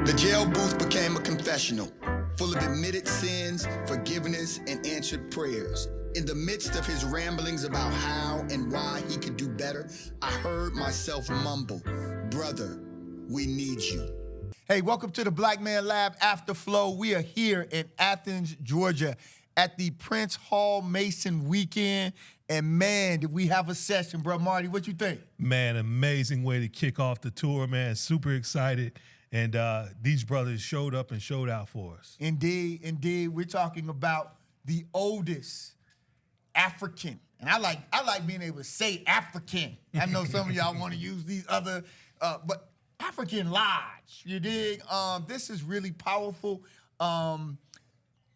The jail booth became a confessional, full of admitted sins, forgiveness, and answered prayers. In the midst of his ramblings about how and why he could do better, I heard myself mumble, "Brother, we need you." Hey, welcome to the Black Man Lab Afterflow. We are here in Athens, Georgia at the Prince Hall Mason weekend. And man, did we have a session, bro. Marty, what you think? Man, amazing way to kick off the tour, man. Super excited. And these brothers showed up and showed out for us. Indeed, indeed. We're talking about the oldest African. And I like being able to say African. I know some of y'all want to use these other, but African Lodge, you dig? This is really powerful.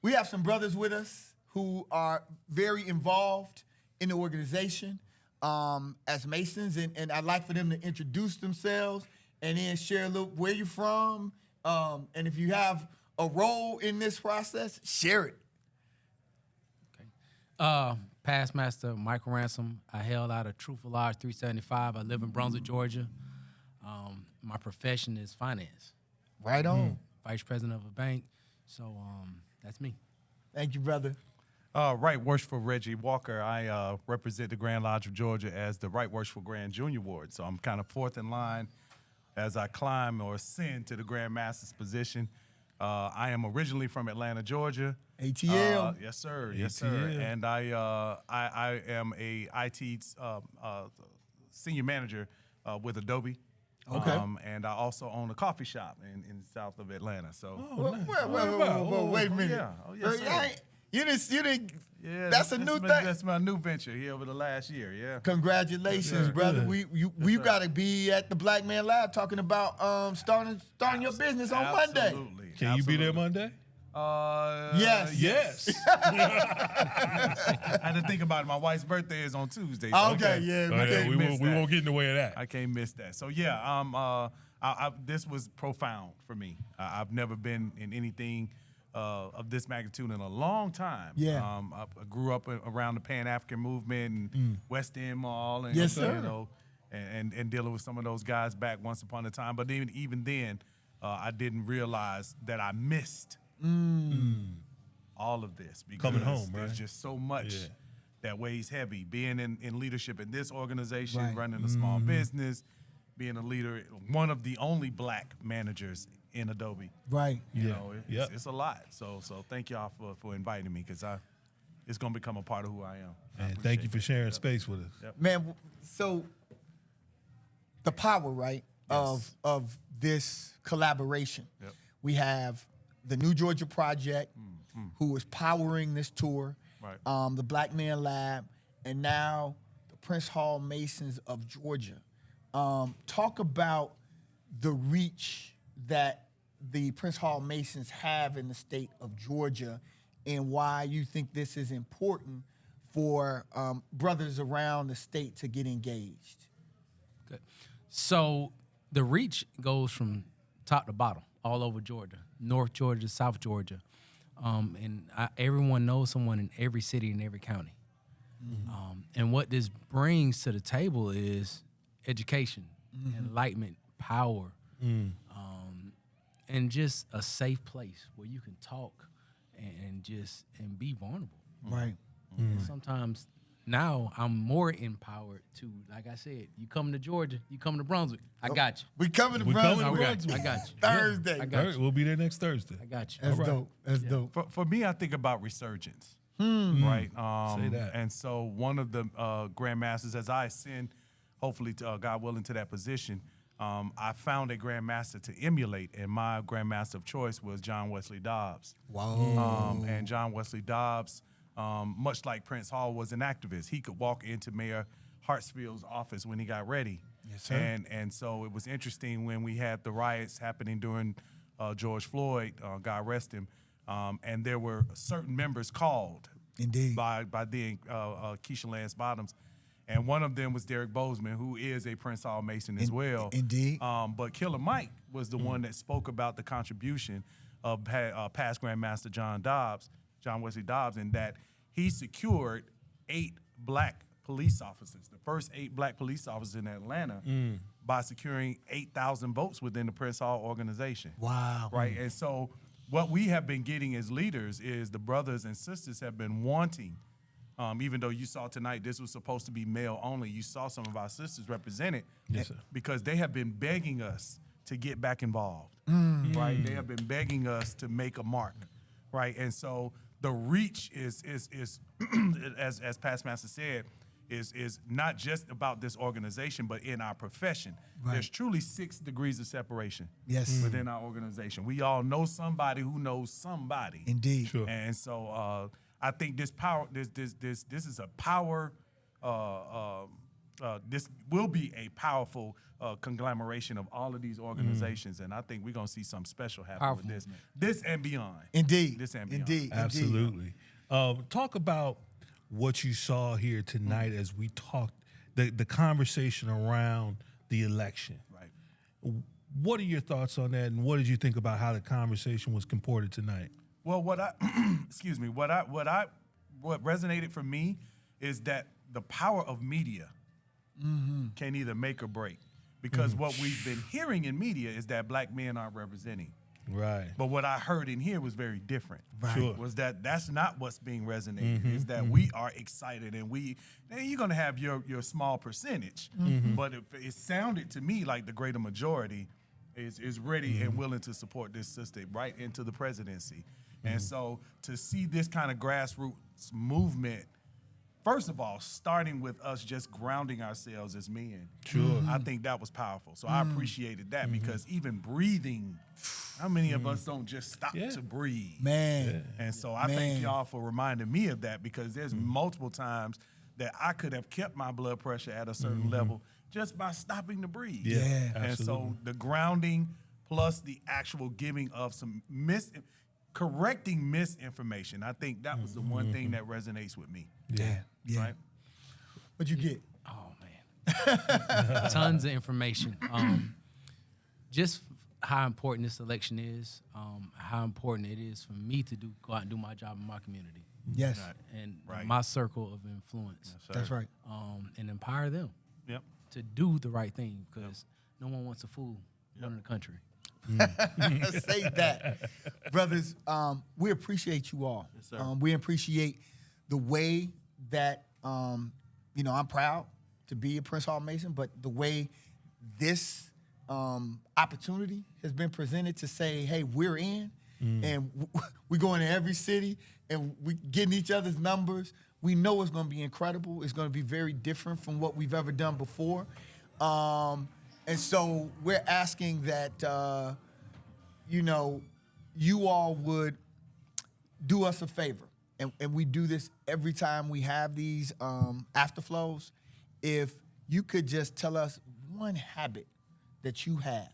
We have some brothers with us who are very involved in the organization as Masons, and I'd like for them to introduce themselves and then share a little where you're from, and if you have a role in this process, share it. Okay. Past Master Michael Ransom. I hail out of Truthful Lodge 375. I live in Brunswick, Georgia. My profession is finance. Right on. Vice president of a bank. So that's me. Thank you, brother. Right Worshipful Reggie Walker. I represent the Grand Lodge of Georgia as the Right Worshipful Grand Junior Ward. So I'm kind of fourth in line as I climb or ascend to the Grand Master's position. I am originally from Atlanta, Georgia. ATL. Yes, sir. ATL. Yes, sir. And I am a IT senior manager with Adobe. Okay. And I also own a coffee shop in south of Atlanta. So. Wait a minute. Yeah. Oh, yes, sir. You didn't. Yeah, that's a new thing. That's my new venture here over the last year. Yeah. Congratulations, brother. Yeah. We've got to be at the Black Man Lab talking about starting your business on Monday. Absolutely. Can you be there Monday? Yes. I had to think about it. My wife's birthday is on Tuesday. So Okay, yeah. We won't get in the way of that. I can't miss that. So yeah, this was profound for me. I've never been in anything of this magnitude in a long time. Yeah. I grew up around the Pan-African movement and West End Mall, and Yes, sir. you know, and dealing with some of those guys back once upon a time. But even then, I didn't realize that I missed all of this because Coming home, there's right? just so much that weighs heavy. Being in leadership in this organization, Right. running a small business, being a leader, one of the only black managers in Adobe. Right. You know, Yep. it's a lot. So thank y'all for inviting me because it's gonna become a part of who I am. And thank you for sharing space with us. Yep. Man, so the power, right, Yes. of this collaboration. Yep. We have the New Georgia Project, who is powering this tour, Right. the Black Man Lab, and now the Prince Hall Masons of Georgia. Talk about the reach that the Prince Hall Masons have in the state of Georgia and why you think this is important for brothers around the state to get engaged. Good. So the reach goes from top to bottom, all over Georgia, North Georgia, South Georgia. Everyone knows someone in every city and every county. And what this brings to the table is education, enlightenment, power, and just a safe place where you can talk and be vulnerable. Right. And sometimes now I'm more empowered to, like I said, you come to Georgia, you come to Brunswick, I got you. We coming to We coming Brunswick. to Brunswick. I got you. Thursday. I got you. We'll be there next Thursday. I got you. That's All right. dope. That's dope. For me, I think about resurgence, right? Say that. And so one of the grandmasters, as I ascend, hopefully, God willing, to that position, I found a grandmaster to emulate, and my grandmaster of choice was John Wesley Dobbs. Wow. And John Wesley Dobbs, much like Prince Hall, was an activist. He could walk into Mayor Hartsfield's office when he got ready. Yes, sir. And so it was interesting when we had the riots happening during George Floyd, God rest him, and there were certain members called Indeed. by then Keisha Lance Bottoms. And one of them was Derek Bozeman, who is a Prince Hall Mason as well. Indeed. But Killer Mike was the one that spoke about the contribution of past Grandmaster John Wesley Dobbs, in that he secured 8 black police officers, the first 8 black police officers in Atlanta, by securing 8,000 votes within the Prince Hall organization. Wow. Right. And so what we have been getting as leaders is the brothers and sisters have been wanting, even though you saw tonight this was supposed to be male only, you saw some of our sisters represented. Yes, sir. Because they have been begging us to get back involved. Right. They have been begging us to make a mark. Right. And so the reach is as Past Master said, is not just about this organization, but in our profession. Right. There's truly 6 degrees of separation Within our organization. We all know somebody who knows somebody. Indeed. Sure. And so I think this is a power. This will be a powerful conglomeration of all of these organizations, and I think we're gonna see something special happen Powerful with this and beyond. Indeed. This and beyond. Indeed. Absolutely. Talk about what you saw here tonight as we talked, the conversation around the election. Right. What are your thoughts on that, and what did you think about how the conversation was comported tonight? Well, what resonated for me is that the power of media can either make or break. Because what we've been hearing in media is that black men aren't representing. Right. But what I heard in here was very different. Right. Sure. Was that's not what's being resonated. Is that we are excited and you're gonna have your small percentage, but it sounded to me like the greater majority is ready and willing to support this sister right into the presidency. And so to see this kind of grassroots movement, first of all, starting with us just grounding ourselves as men, I think that was powerful. So I appreciated that because even breathing, how many of us don't just stop to breathe? Man. And so I thank y'all for reminding me of that because there's multiple times that I could have kept my blood pressure at a certain level just by stopping to breathe. Yeah, And absolutely. so the grounding plus the actual giving of some correcting misinformation, I think that was the one thing that resonates with me. Yeah. Right? What'd you get? Oh man, tons of information. Just how important this election is. How important it is for me to go out and do my job in my community Yes. and Right. my circle of influence, That's right. and empower them Yep. to do the right thing because no one wants to fool one in the country. Say that. Brothers, we appreciate you all. Yes, sir. We appreciate the way that, I'm proud to be a Prince Hall Mason, but the way this opportunity has been presented to say, hey, we're in, and we go into every city, and we getting each other's numbers. We know it's going to be incredible. It's going to be very different from what we've ever done before. And so we're asking that, you all would do us a favor. And we do this every time we have these afterflows. If you could just tell us one habit that you have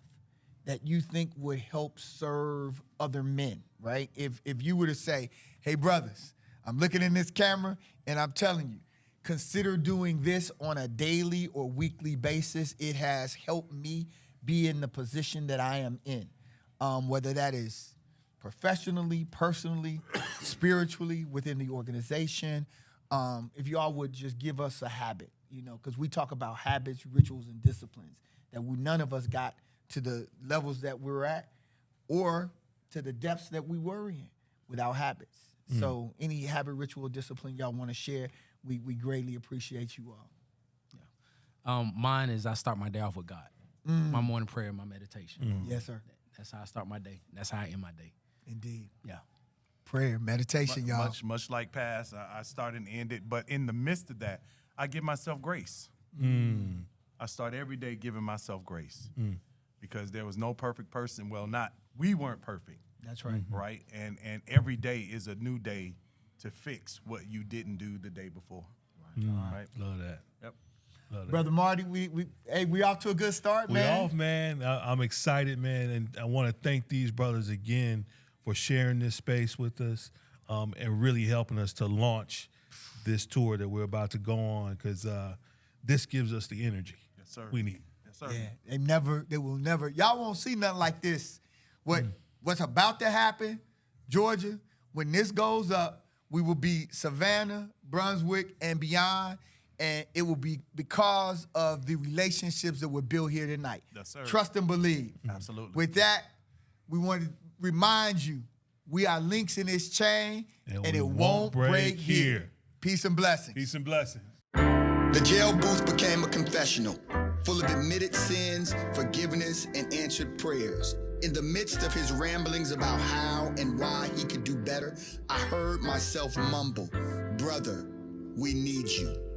that you think would help serve other men, right? If you were to say, hey, brothers, I'm looking in this camera and I'm telling you, consider doing this on a daily or weekly basis. It has helped me be in the position that I am in, whether that is professionally, personally, spiritually, within the organization. If y'all would just give us a habit, because we talk about habits, rituals, and disciplines that none of us got to the levels that we're at or to the depths that we were in without habits. So any habit, ritual, discipline y'all want to share, we greatly appreciate you all. Mine is I start my day off with God. My morning prayer, my meditation. Yes, sir. That's how I start my day. That's how I end my day. Indeed. Yeah. Prayer, meditation, y'all. Much like past, I start and end it, but in the midst of that, I give myself grace. I start every day giving myself grace because there was no perfect person. Well, we weren't perfect. That's right. Right? And every day is a new day to fix what you didn't do the day before. Right? Love that. Yep. Love that. Brother Marty, we off to a good start, We man. off, man. I'm excited, man, and I want to thank these brothers again for sharing this space with us and really helping us to launch this tour that we're about to go on because this gives us the energy Yes, sir. we need. Yes, sir. Yeah, they will never. Y'all won't see nothing like this. What's about to happen, Georgia, when this goes up, we will be Savannah, Brunswick, and beyond. and it will be because of the relationships that were built here tonight. Yes, sir. Trust and believe. Absolutely. With that, we want to remind you, we are links in this chain, and it won't break here. Peace and blessings. Peace and blessings. The jail booth became a confessional, full of admitted sins, forgiveness, and answered prayers. In the midst of his ramblings about how and why he could do better, I heard myself mumble, "Brother, we need you."